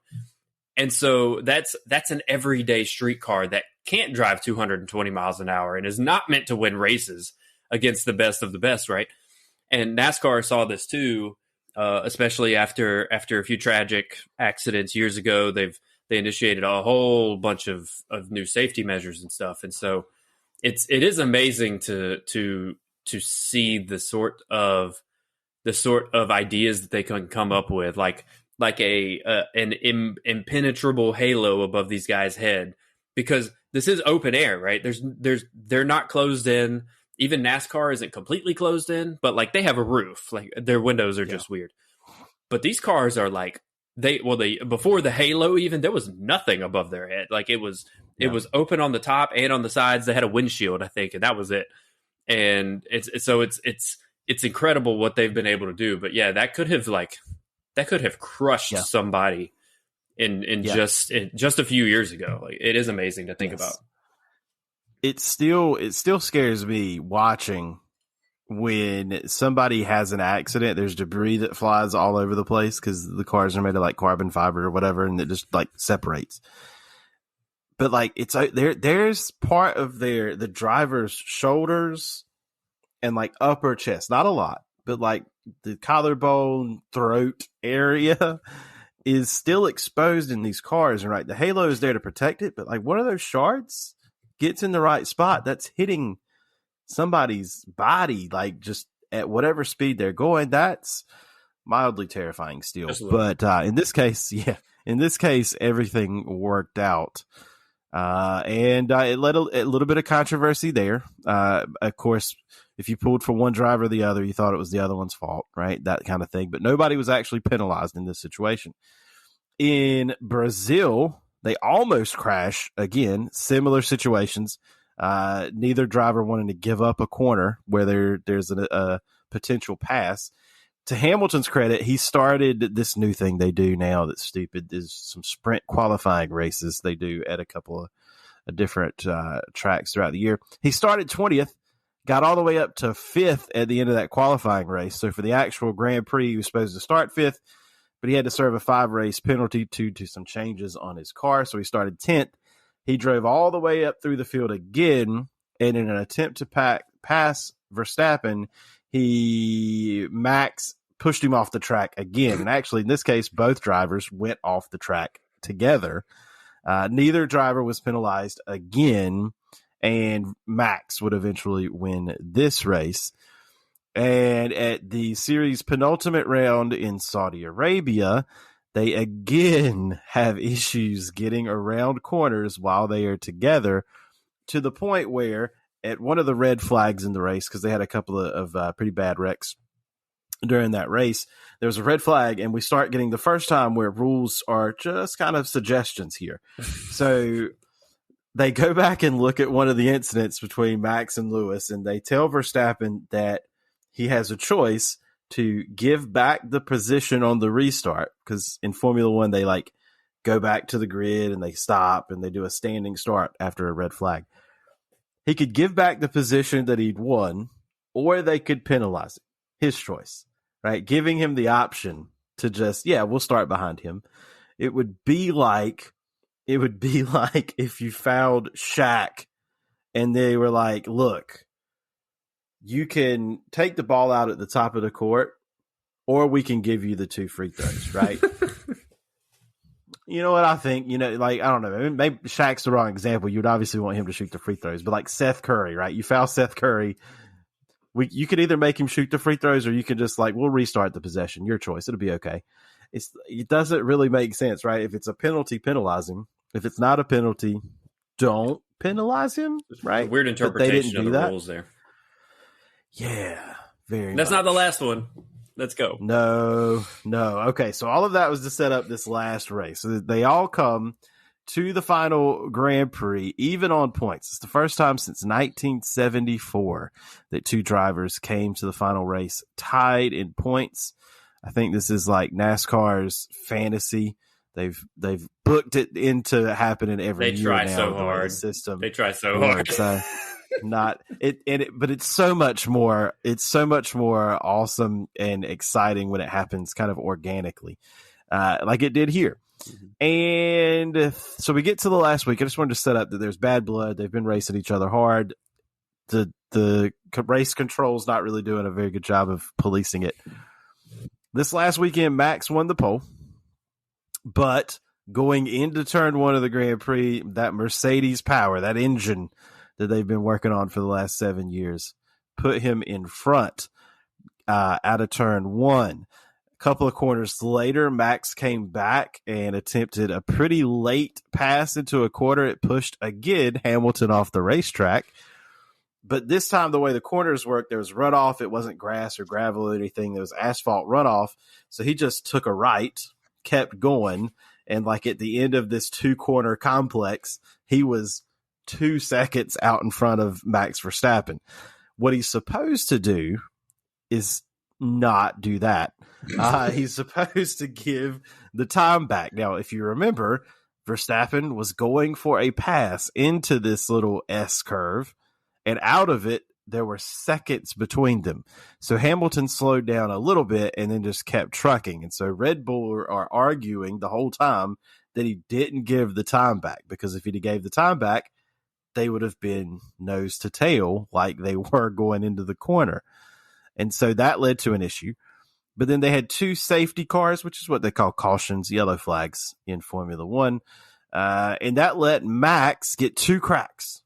And so that's an everyday street car that can't drive 220 miles an hour and is not meant to win races against the best of the best, right? And NASCAR saw this too, especially after a few tragic accidents years ago. They initiated a whole bunch of new safety measures and stuff. And so it is amazing to see the sort of ideas that they can come up with. Like like an impenetrable halo above these guys' head, because this is open air, right? They're not closed in. Even NASCAR isn't completely closed in, but like they have a roof. Like their windows are Yeah. just weird. But these cars are like they before the halo even there was nothing above their head. Like it was open on the top and on the sides. They had a windshield, I think, and that was it. And it's incredible what they've been able to do. But yeah, that could have crushed somebody in just a few years ago. Like it is amazing to think about. It still scares me watching when somebody has an accident. There's debris that flies all over the place because the cars are made of like carbon fiber or whatever, and it just like separates. But like it's there's part of the driver's shoulders and like upper chest, not a lot, but like the collarbone, throat area is still exposed in these cars. And right, the halo is there to protect it, but like one of those shards gets in the right spot, that's hitting somebody's body, like just at whatever speed they're going. That's mildly terrifying still. But in this case, everything worked out. And it led a little bit of controversy there. Of course, if you pulled for one driver or the other, you thought it was the other one's fault, right? That kind of thing. But nobody was actually penalized in this situation. In Brazil, they almost crash again. Similar situations. Neither driver wanted to give up a corner where there's a potential pass. To Hamilton's credit, he started this new thing they do now that's stupid. Is some sprint qualifying races they do at a couple of different tracks throughout the year. He started 20th, got all the way up to 5th at the end of that qualifying race. So for the actual Grand Prix, he was supposed to start 5th, but he had to serve a 5-race penalty due to some changes on his car. So he started 10th. He drove all the way up through the field again, and in an attempt to pass Verstappen, Max pushed him off the track again. And actually, in this case, both drivers went off the track together. Neither driver was penalized again, and Max would eventually win this race. And at the series' penultimate round in Saudi Arabia, they again have issues getting around corners while they are together, to the point where at one of the red flags in the race, because they had a couple of pretty bad wrecks during that race, there was a red flag, and we start getting the first time where rules are just kind of suggestions here. So they go back and look at one of the incidents between Max and Lewis, and they tell Verstappen that he has a choice to give back the position on the restart, because in Formula One, they like go back to the grid and they stop and they do a standing start after a red flag. He could give back the position that he'd won, or they could penalize him. His choice, right? Giving him the option to just, we'll start behind him. It would be like if you fouled Shaq and they were like, look, you can take the ball out at the top of the court, or we can give you the 2 free throws, right? You know what I think? Like, I don't know. Maybe Shaq's the wrong example. You'd obviously want him to shoot the free throws. But like Seth Curry, right? You foul Seth Curry. You could either make him shoot the free throws, or you could just like, we'll restart the possession. Your choice. It'll be okay. It doesn't really make sense, right? If it's a penalty, penalize him. If it's not a penalty, don't penalize him, right? Weird interpretation of the rules there. Yeah, very. That's not the last one. Let's go. No. Okay, so all of that was to set up this last race. So they all come to the final Grand Prix, even on points. It's the first time since 1974 that 2 drivers came to the final race tied in points. I think this is like NASCAR's fantasy. They've booked it into happening every year. They try so hard. They try so hard. But it's so much more. It's so much more awesome and exciting when it happens kind of organically, like it did here. Mm-hmm. And so we get to the last week. I just wanted to set up that there's bad blood. They've been racing each other hard. The race control's not really doing a very good job of policing it. This last weekend, Max won the pole, but going into turn 1 of the Grand Prix, that Mercedes power, that engine that they've been working on for the last 7 years, put him in front out of turn 1. couple of corners later, Max came back and attempted a pretty late pass into a corner. It pushed again Hamilton off the racetrack. But this time, the way the corners worked, there was runoff. It wasn't grass or gravel or anything. There was asphalt runoff. So he just took a right, kept going. And like at the end of this 2-corner complex, he was 2 seconds out in front of Max Verstappen. What he's supposed to do is not do that. He's supposed to give the time back. Now, if you remember, Verstappen was going for a pass into this little S curve, and out of it, there were seconds between them. So Hamilton slowed down a little bit and then just kept trucking. And so Red Bull are arguing the whole time that he didn't give the time back, because if he gave the time back, they would have been nose to tail like they were going into the corner. And so that led to an issue. But then they had 2 safety cars, which is what they call cautions, yellow flags in Formula One. And that let Max get 2 cracks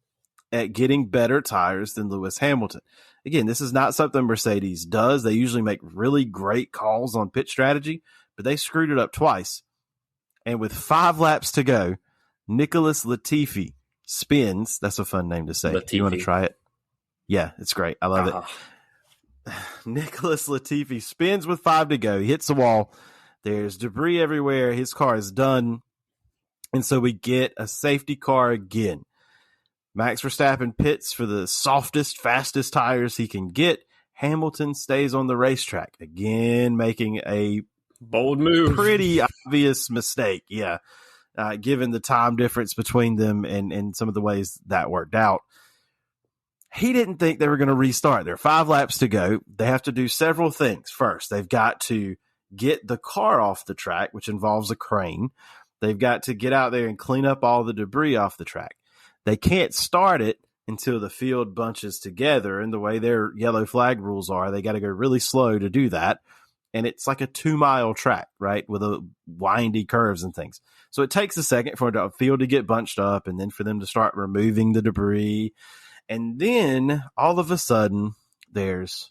at getting better tires than Lewis Hamilton. Again, this is not something Mercedes does. They usually make really great calls on pit strategy, but they screwed it up twice. And with 5 laps to go, Nicholas Latifi spins. That's a fun name to say. Latifi. You want to try it? Yeah, it's great. I love it. Nicholas Latifi spins with 5 to go. He hits the wall. There's debris everywhere. His car is done. And so we get a safety car again. Max Verstappen pits for the softest, fastest tires he can get. Hamilton stays on the racetrack, again making a bold move. Pretty obvious mistake, yeah, given the time difference between them and some of the ways that worked out. He didn't think they were going to restart. There are 5 laps to go. They have to do several things. First, they've got to get the car off the track, which involves a crane. They've got to get out there and clean up all the debris off the track. They can't start it until the field bunches together. And the way their yellow flag rules are, they got to go really slow to do that. And it's like a 2-mile track, right, with a windy curves and things. So it takes a second for the field to get bunched up and then for them to start removing the debris. And then all of a sudden, there's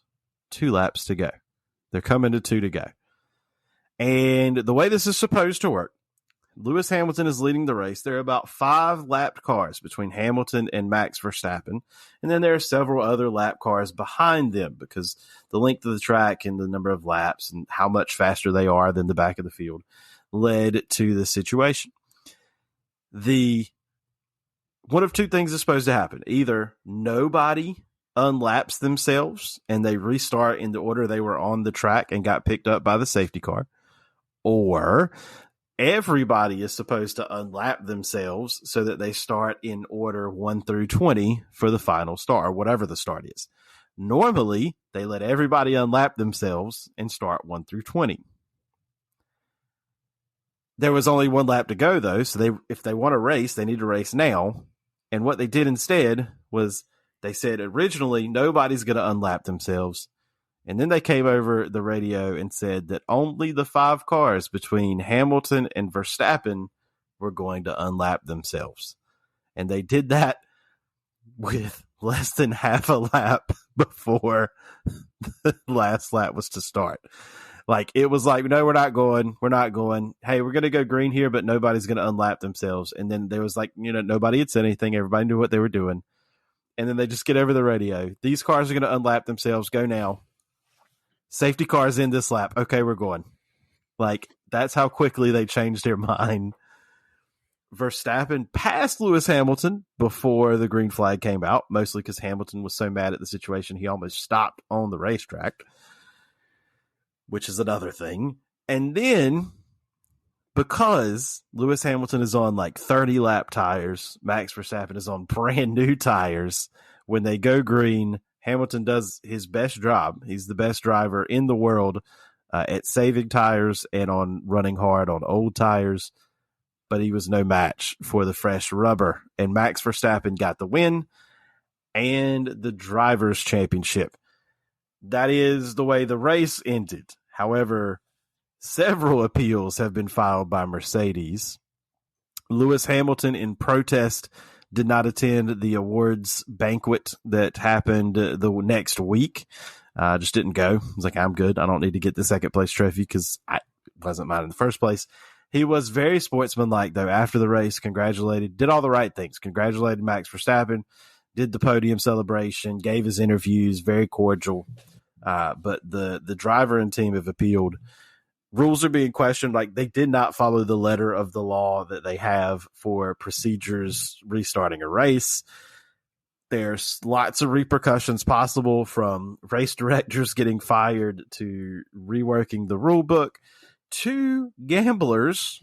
2 laps to go. They're coming to 2 to go. And the way this is supposed to work, Lewis Hamilton is leading the race. There are about 5 lapped cars between Hamilton and Max Verstappen. And then there are several other lap cars behind them because the length of the track and the number of laps and how much faster they are than the back of the field led to the situation. One of 2 things is supposed to happen. Either nobody unlaps themselves and they restart in the order they were on the track and got picked up by the safety car, or everybody is supposed to unlap themselves so that they start in order 1 through 20 for the final start, or whatever the start is. Normally, they let everybody unlap themselves and start 1 through 20. There was only 1 lap to go, though, so if they want to race, they need to race now. And what they did instead was they said originally nobody's going to unlap themselves. And then they came over the radio and said that only the 5 cars between Hamilton and Verstappen were going to unlap themselves. And they did that with less than half a lap before the last lap was to start. Like, it was like, no, we're not going. Hey, we're going to go green here, but nobody's going to unlap themselves. And then there was like, nobody had said anything. Everybody knew what they were doing. And then they just get over the radio. These cars are going to unlap themselves. Go now. Safety cars in this lap. Okay, we're going. Like, that's how quickly they changed their mind. Verstappen passed Lewis Hamilton before the green flag came out, mostly because Hamilton was so mad at the situation he almost stopped on the racetrack, which is another thing. And then, because Lewis Hamilton is on like 30 lap tires, Max Verstappen is on brand new tires. When they go green, Hamilton does his best job. He's the best driver in the world at saving tires and on running hard on old tires. But he was no match for the fresh rubber. And Max Verstappen got the win and the Drivers' Championship. That is the way the race ended. However, several appeals have been filed by Mercedes. Lewis Hamilton, in protest, did not attend the awards banquet that happened the next week. Just didn't go. I was like, I'm good. I don't need to get the second place trophy because I wasn't mine in the first place. He was very sportsmanlike, though, after the race, did all the right things, congratulated Max Verstappen, did the podium celebration, gave his interviews, very cordial. But the driver and team have appealed. Rules are being questioned. Like, they did not follow the letter of the law that they have for procedures restarting a race. There's lots of repercussions possible, from race directors getting fired to reworking the rule book to gamblers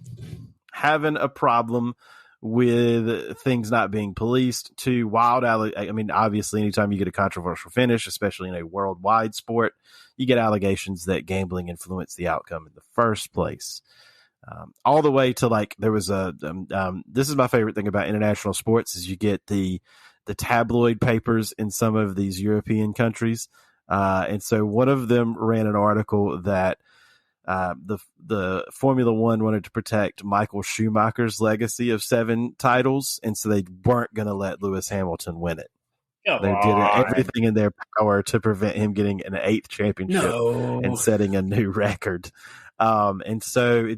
having a problem with things not being policed to I mean, obviously, anytime you get a controversial finish, especially in a worldwide sport, you get allegations that gambling influenced the outcome in the first place. All the way to, like, there was this is my favorite thing about international sports, is you get the tabloid papers in some of these European countries. And so one of them ran an article that the Formula One wanted to protect Michael Schumacher's legacy of 7 titles, and so they weren't going to let Lewis Hamilton win it. They did everything in their power to prevent him getting an 8th championship and setting a new record. And so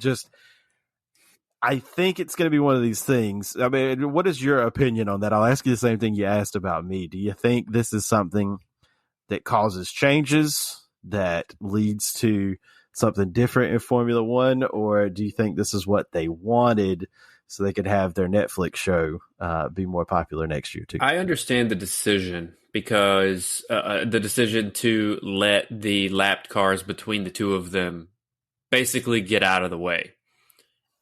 I think it's going to be one of these things. I mean, what is your opinion on that? I'll ask you the same thing you asked about me. Do you think this is something that causes changes, that leads to something different in Formula One, or do you think this is what they wanted so they could have their Netflix show be more popular next year too? I understand the decision, because the decision to let the lapped cars between the two of them basically get out of the way.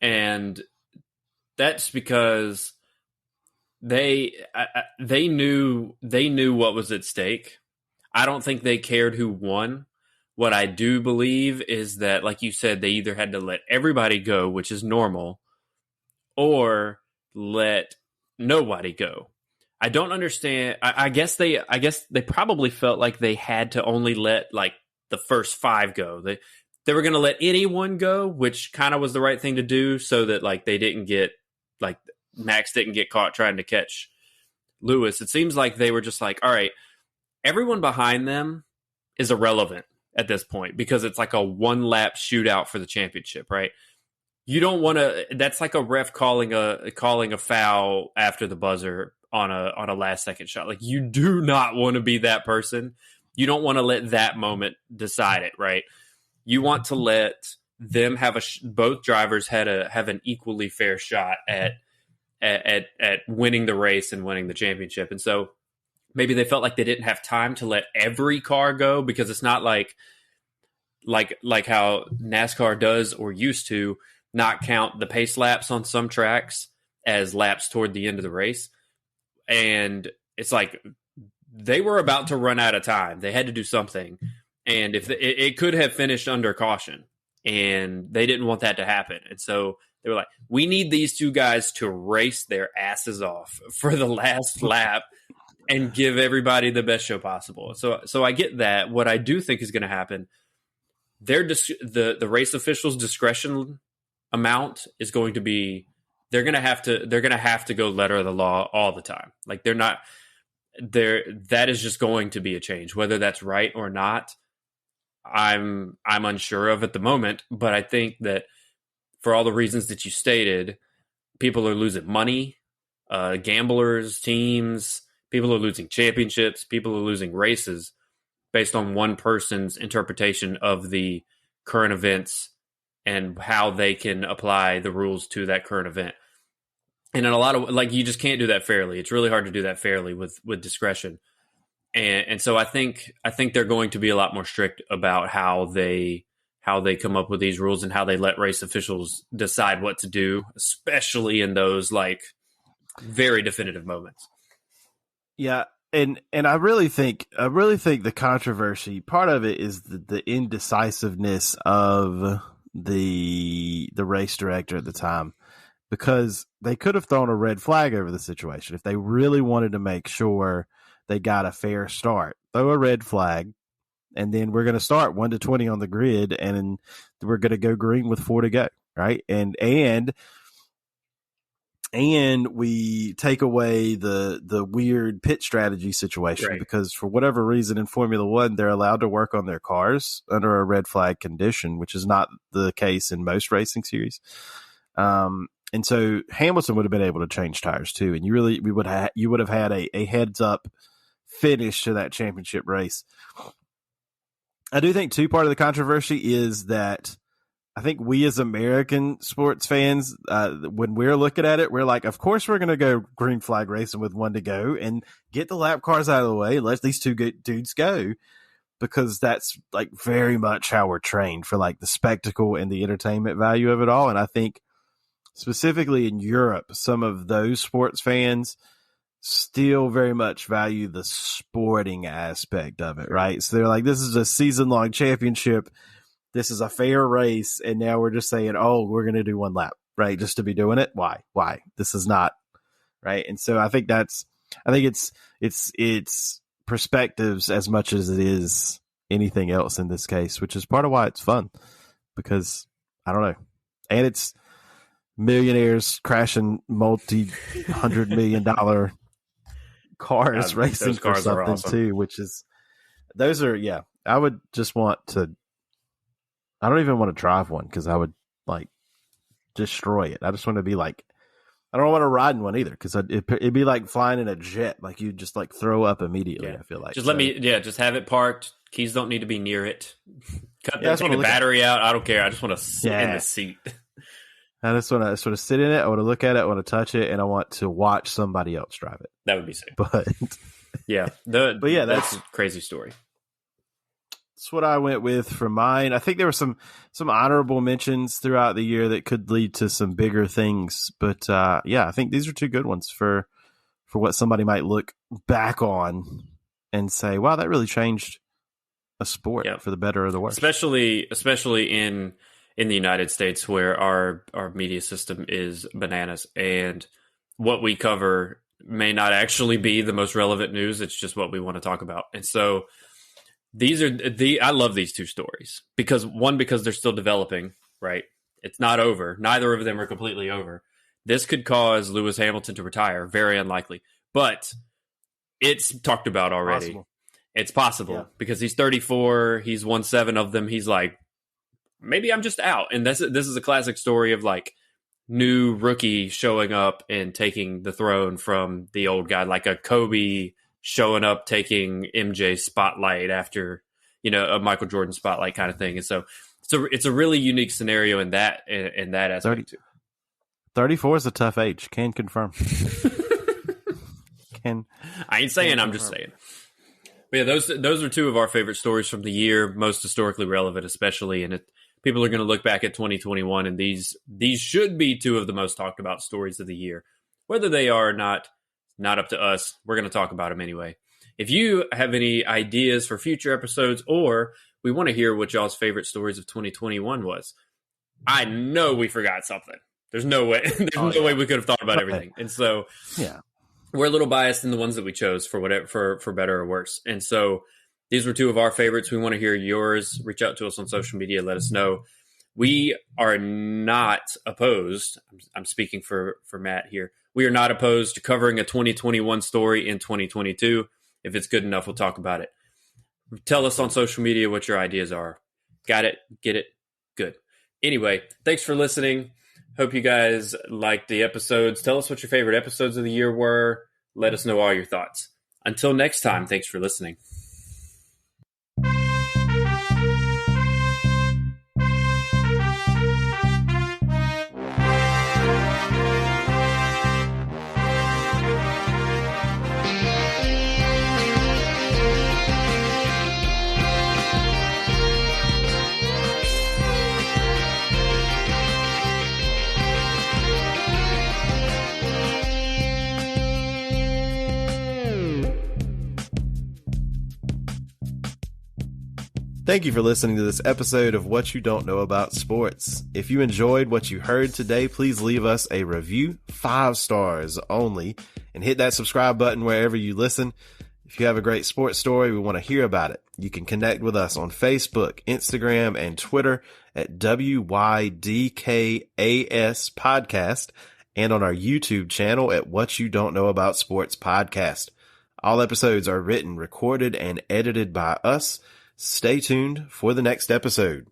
And that's because they knew what was at stake. I don't think they cared who won. What I do believe is that, like you said, they either had to let everybody go, which is normal, or let nobody go. I don't understand. I guess they probably felt like they had to only let, like, the first 5 go. They were going to let anyone go, which kind of was the right thing to do, so that, like, they didn't get, like, Max didn't get caught trying to catch Lewis. It seems like they were just like, all right, everyone behind them is irrelevant at this point, because it's like a 1-lap shootout for the championship, right? You don't want to. That's like a ref calling a foul after the buzzer on a last second shot. Like, you do not want to be that person. You don't want to let that moment decide it, right? You want to let them have both drivers have an equally fair shot at winning the race and winning the championship. And so maybe they felt like they didn't have time to let every car go, because it's not like how NASCAR does or used to not count the pace laps on some tracks as laps toward the end of the race. And it's like they were about to run out of time. They had to do something. And if it could have finished under caution, and they didn't want that to happen. And so they were like, we need these 2 guys to race their asses off for the last lap and give everybody the best show possible. So I get that. What I do think is going to happen, the race officials' discretion amount is going to be, they're going to have to go letter of the law all the time. Like, that is just going to be a change. Whether that's right or not, I'm unsure of at the moment, but I think that for all the reasons that you stated, people are losing money, gamblers, teams, people are losing championships, people are losing races based on one person's interpretation of the current events and how they can apply the rules to that current event. And in a lot of, like, you just can't do that fairly. It's really hard to do that fairly with discretion. And so I think they're going to be a lot more strict about how they come up with these rules and how they let race officials decide what to do, especially in those, like, very definitive moments. Yeah, and I really think the controversy, part of it is the indecisiveness of the race director at the time, because they could have thrown a red flag over the situation if they really wanted to make sure they got a fair start. Throw a red flag, and then we're going to start 1 to 20 on the grid, and we're going to go green with 4 to go, right? And and we take away the weird pit strategy situation, Right. because for whatever reason in Formula One, they're allowed to work on their cars under a red flag condition, which is not the case in most racing series. And so Hamilton would have been able to change tires too, and you would have had a heads up finish to that championship race. I do think part of the controversy is that I think we as American sports fans, when we're looking at it, we're like, of course we're going to go green flag racing with one to go and get the lap cars out of the way. Let these two dudes go, because that's like very much how we're trained for like the spectacle and the entertainment value of it all. And I think specifically in Europe, some of those sports fans still very much value the sporting aspect of it, right? So they're like, this is a season-long championship. This is a fair race, and now we're just saying, oh, we're going to do one lap, right? Just to be doing it. Why? This is not right. And so I think it's perspectives as much as it is anything else in this case, which is part of why it's fun, because I don't know. And it's millionaires crashing multi-$100 million cars racing those cars for something are awesome. too, which is, those are, yeah, I would just want to, I don't even want to drive one because I would like destroy it. I just want to be like, I don't want to ride in one either because it'd be like flying in a jet. Like you just like throw up immediately. Yeah. I feel like Just just have it parked. Keys don't need to be near it. Take the look battery out. I don't care. I just want to sit in the seat. I just want to sort of sit in it. I want to look at it. I want to touch it, and I want to watch somebody else drive it. That would be sick. But yeah, that's a crazy story. That's what I went with for mine. I think there were some honorable mentions throughout the year that could lead to some bigger things. But yeah, I think these are two good ones for what somebody might look back on and say, wow, that really changed a sport for the better or the worse. Especially in the United States, where our media system is bananas, and what we cover may not actually be the most relevant news. It's just what we want to talk about. And so I love these two stories because they're still developing, right? It's not over. Neither of them are completely over. This could cause Lewis Hamilton to retire. Very unlikely, but it's talked about already. Possible. It's possible because he's 34. He's won 7 of them. He's like, maybe I'm just out. And this is a classic story of like new rookie showing up and taking the throne from the old guy, like a Kobe showing up, taking MJ's spotlight after, a Michael Jordan spotlight kind of thing. And so it's a really unique scenario in that aspect too. 34 is a tough age. Can confirm. I ain't saying, I'm just saying. But yeah, those are two of our favorite stories from the year, most historically relevant, especially. And people are going to look back at 2021, and these should be two of the most talked about stories of the year. Whether they are or not up to us. We're going to talk about them anyway. If you have any ideas for future episodes, or we want to hear what y'all's favorite stories of 2021 was, I know we forgot something. There's no way. No way we could have thought about everything. And so, we're a little biased in the ones that we chose for whatever, for better or worse. And so, these were two of our favorites. We want to hear yours. Reach out to us on social media. Let us know. We are not opposed. I'm speaking for Matt here. We are not opposed to covering a 2021 story in 2022. If it's good enough, we'll talk about it. Tell us on social media what your ideas are. Got it? Get it? Good. Anyway, thanks for listening. Hope you guys liked the episodes. Tell us what your favorite episodes of the year were. Let us know all your thoughts. Until next time, thanks for listening. Thank you for listening to this episode of What You Don't Know About Sports. If you enjoyed what you heard today, please leave us a review, 5 stars only, and hit that subscribe button wherever you listen. If you have a great sports story, we want to hear about it. You can connect with us on Facebook, Instagram, and Twitter at WYDKAS Podcast, and on our YouTube channel at What You Don't Know About Sports Podcast. All episodes are written, recorded, and edited by us. Stay tuned for the next episode.